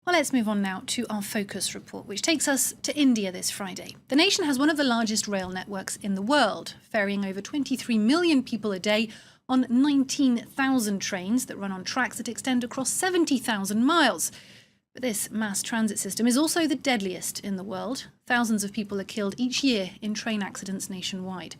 Well, let's move on now to our focus report, which takes us to India this Friday. The nation has one of the largest rail networks in the world, ferrying over 23 million people a day on 19,000 trains that run on tracks that extend across 70,000 miles. But this mass transit system is also the deadliest in the world. Thousands of people are killed each year in train accidents nationwide.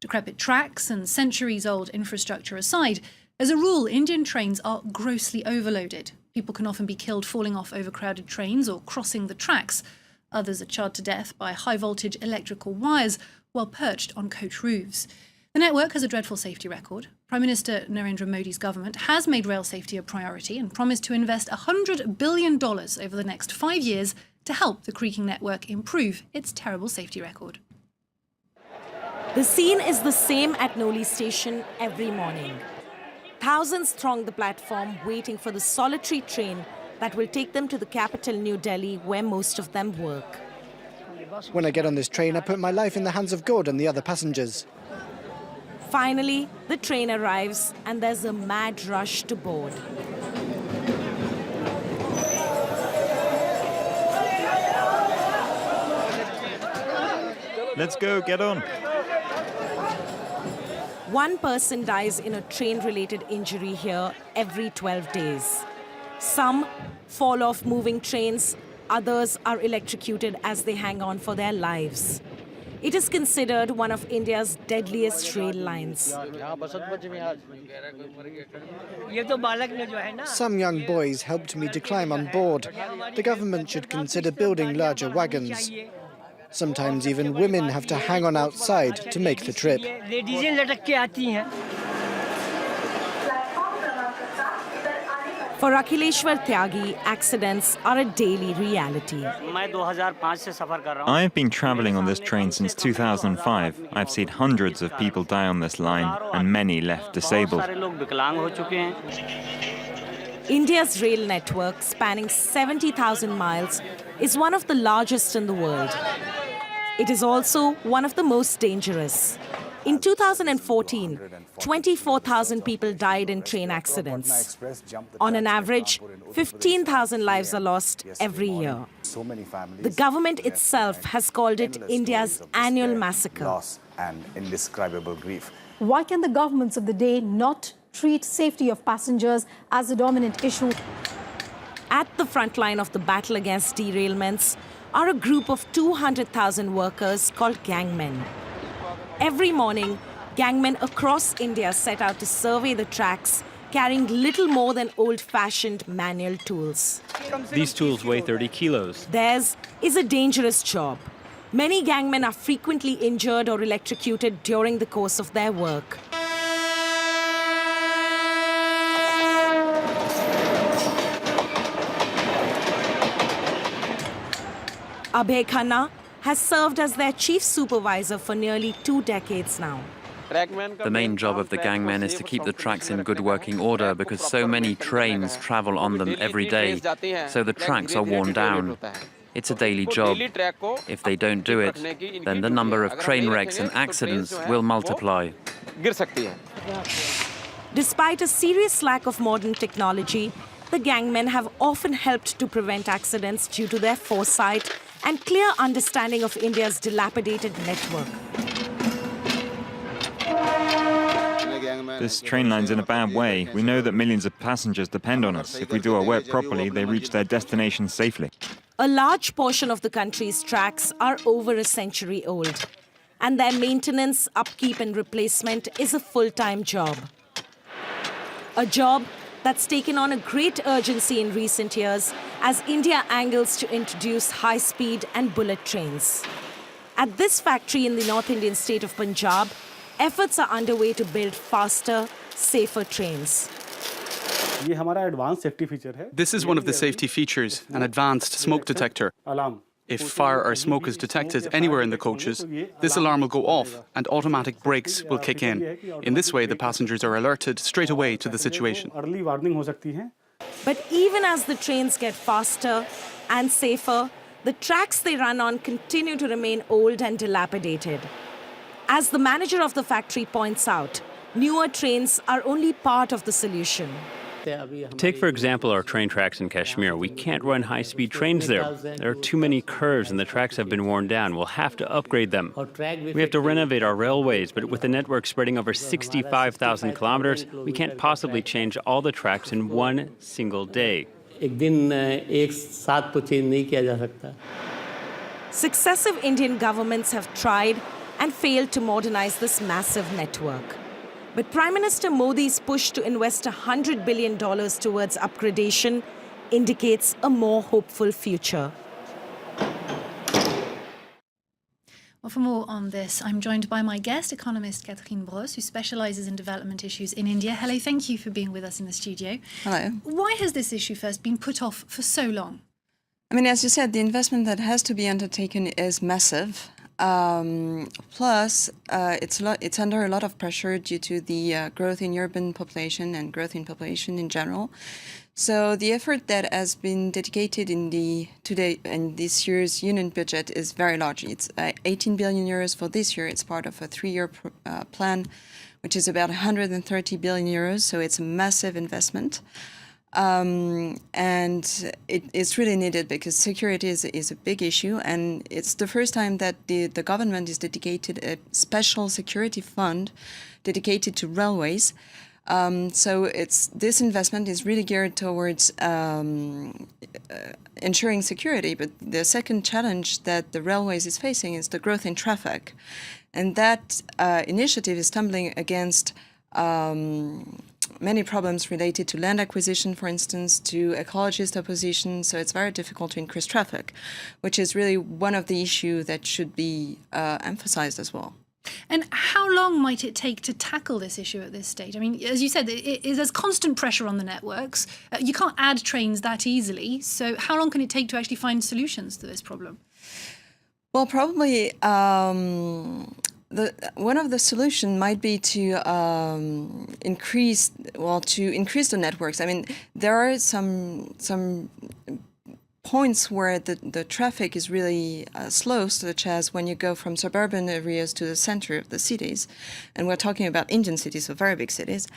Decrepit tracks and centuries-old infrastructure aside, as a rule, Indian trains are grossly overloaded. People can often be killed falling off overcrowded trains or crossing the tracks. Others are charred to death by high-voltage electrical wires while perched on coach roofs. The network has a dreadful safety record. Prime Minister Narendra Modi's government has made rail safety a priority and promised to invest $100 billion over the next 5 years to help the creaking network improve its terrible safety record. The scene is the same at Noli station every morning. Thousands throng the platform waiting for the solitary train that will take them to the capital, New Delhi, where most of them work. When I get on this train, I put my life in the hands of God and the other passengers. Finally, the train arrives and there's a mad rush to board. Let's go, get on. One person dies in a train-related injury here every 12 days. Some fall off moving trains, others are electrocuted as they hang on for their lives. It is considered one of India's deadliest rail lines. Some young boys helped me to climb on board. The government should consider building larger wagons. Sometimes even women have to hang on outside to make the trip. For Akhileshwar Tyagi, accidents are a daily reality. I have been travelling on this train since 2005. I've seen hundreds of people die on this line and many left disabled. India's rail network, spanning 70,000 miles, is one of the largest in the world. It is also one of the most dangerous. In 2014, 24,000 people died in train accidents. On an average, 15,000 lives are lost every year. The government itself has called it India's annual massacre. Why can the governments of the day not treat safety of passengers as a dominant issue? At the front line of the battle against derailments are a group of 200,000 workers called gangmen. Every morning, gangmen across India set out to survey the tracks, carrying little more than old-fashioned manual tools. These tools weigh 30 kilos. Theirs is a dangerous job. Many gangmen are frequently injured or electrocuted during the course of their work. Abhay Khanna has served as their chief supervisor for nearly 2 decades now. The main job of the gangmen is to keep the tracks in good working order because so many trains travel on them every day, so the tracks are worn down. It's a daily job. If they don't do it, then the number of train wrecks and accidents will multiply. Despite a serious lack of modern technology, the gangmen have often helped to prevent accidents due to their foresight and clear understanding of India's dilapidated network. This train line's in a bad way. We know that millions of passengers depend on us. If we do our work properly, they reach their destination safely. A large portion of the country's tracks are over a century old, and their maintenance, upkeep and replacement is a full-time job. A job that's taken on a great urgency in recent years as India angles to introduce high-speed and bullet trains. At this factory in the North Indian state of Punjab, efforts are underway to build faster, safer trains. This is one of the safety features, an advanced smoke detector. If fire or smoke is detected anywhere in the coaches, this alarm will go off and automatic brakes will kick in. In this way, the passengers are alerted straight away to the situation. But even as the trains get faster and safer, the tracks they run on continue to remain old and dilapidated. As the manager of the factory points out, newer trains are only part of the solution. Take, for example, our train tracks in Kashmir. We can't run high-speed trains there. There are too many curves and the tracks have been worn down. We'll have to upgrade them. We have to renovate our railways, but with the network spreading over 65,000 kilometers, we can't possibly change all the tracks in one single day. Successive Indian governments have tried and failed to modernize this massive network. But Prime Minister Modi's push to invest $100 billion towards upgradation indicates a more hopeful future. Well, for more on this, I'm joined by my guest, economist Catherine Brosse, who specialises in development issues in India. Hello, thank you for being with us in the studio. Hello. Why has this issue first been put off for so long? I mean, as you said, the investment that has to be undertaken is massive. Plus, it's under a lot of pressure due to the growth in urban population and growth in population in general. So the effort that has been dedicated in this year's union budget is very large. It's 18 billion euros for this year. It's part of a 3-year plan, which is about 130 billion euros. So it's a massive investment. And it's really needed because security is a big issue, and it's the first time that the government is dedicated a special security fund dedicated to railways. So this investment is really geared towards ensuring security. But the second challenge that the railways is facing is the growth in traffic, and that initiative is stumbling against many problems related to land acquisition, for instance, to ecologist opposition. So it's very difficult to increase traffic, which is really one of the issues that should be emphasized as well. And how long might it take to tackle this issue at this stage? I mean, as you said, there's constant pressure on the networks. You can't add trains that easily. So how long can it take to actually find solutions to this problem? Well, probably one of the solutions might be to increase the networks. I mean, there are some points where the traffic is really slow, such as when you go from suburban areas to the center of the cities, and we're talking about Indian cities, so very big cities.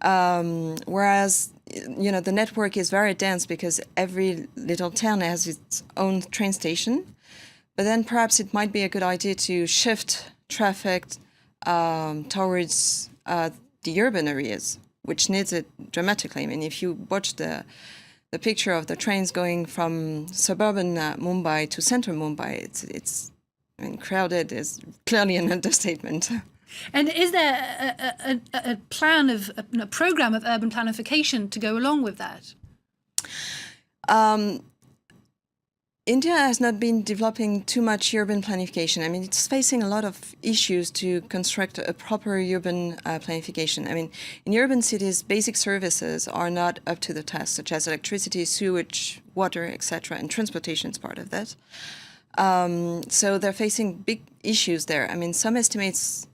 Whereas, the network is very dense because every little town has its own train station. But then perhaps it might be a good idea to shift traffic towards the urban areas, which needs it dramatically. I mean, if you watch the picture of the trains going from suburban Mumbai to central Mumbai, it's crowded is clearly an understatement. And is there a program of urban planification to go along with that? India has not been developing too much urban planification. I mean, it's facing a lot of issues to construct a proper urban planification. I mean, in urban cities, basic services are not up to the task, such as electricity, sewage, water, etc., and transportation is part of that. So they're facing big issues there. I mean, some estimates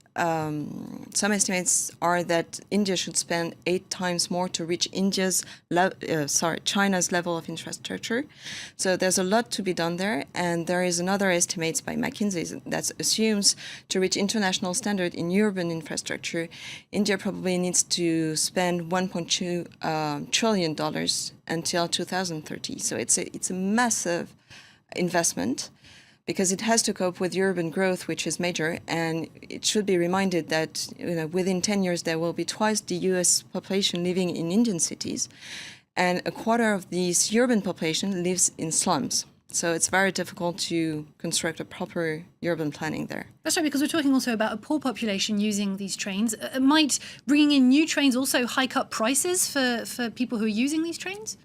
are that India should spend 8 times more to reach China's level of infrastructure. So there's a lot to be done there. And there is another estimate by McKinsey that assumes to reach international standard in urban infrastructure, India probably needs to spend $1.2 trillion until 2030. So it's a massive investment, because it has to cope with urban growth, which is major. And it should be reminded that within 10 years, there will be twice the US population living in Indian cities. And a quarter of this urban population lives in slums. So it's very difficult to construct a proper urban planning there. That's right, because we're talking also about a poor population using these trains. Might bringing in new trains also hike up prices for people who are using these trains?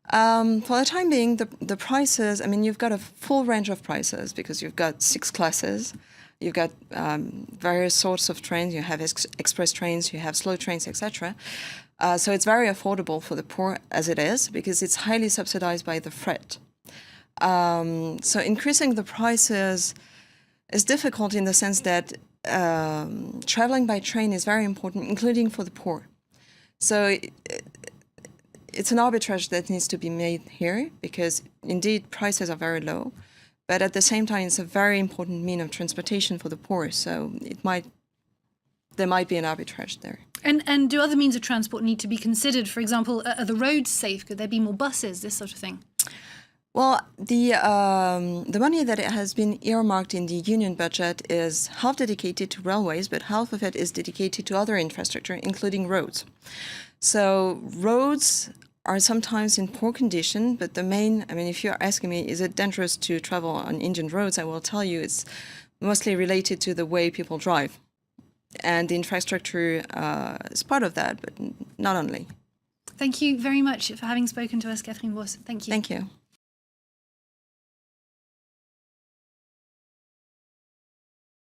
For the time being, the prices, I mean, you've got a full range of prices because you've got 6 classes. You've got various sorts of trains. You have express trains, you have slow trains, etc. So it's very affordable for the poor as it is because it's highly subsidized by the freight. So increasing the prices is difficult in the sense that traveling by train is very important, including for the poor. So it's an arbitrage that needs to be made here because, indeed, prices are very low. But at the same time, it's a very important means of transportation for the poor. So it might there might be an arbitrage there. And do other means of transport need to be considered? For example, are the roads safe? Could there be more buses? This sort of thing. Well, the money that has been earmarked in the union budget is half dedicated to railways, but half of it is dedicated to other infrastructure, including roads. So roads are sometimes in poor condition, but the main, I mean, if you're asking me, is it dangerous to travel on Indian roads, I will tell you it's mostly related to the way people drive. And the infrastructure is part of that, but not only. Thank you very much for having spoken to us, Catherine Bosse. Thank you. Thank you.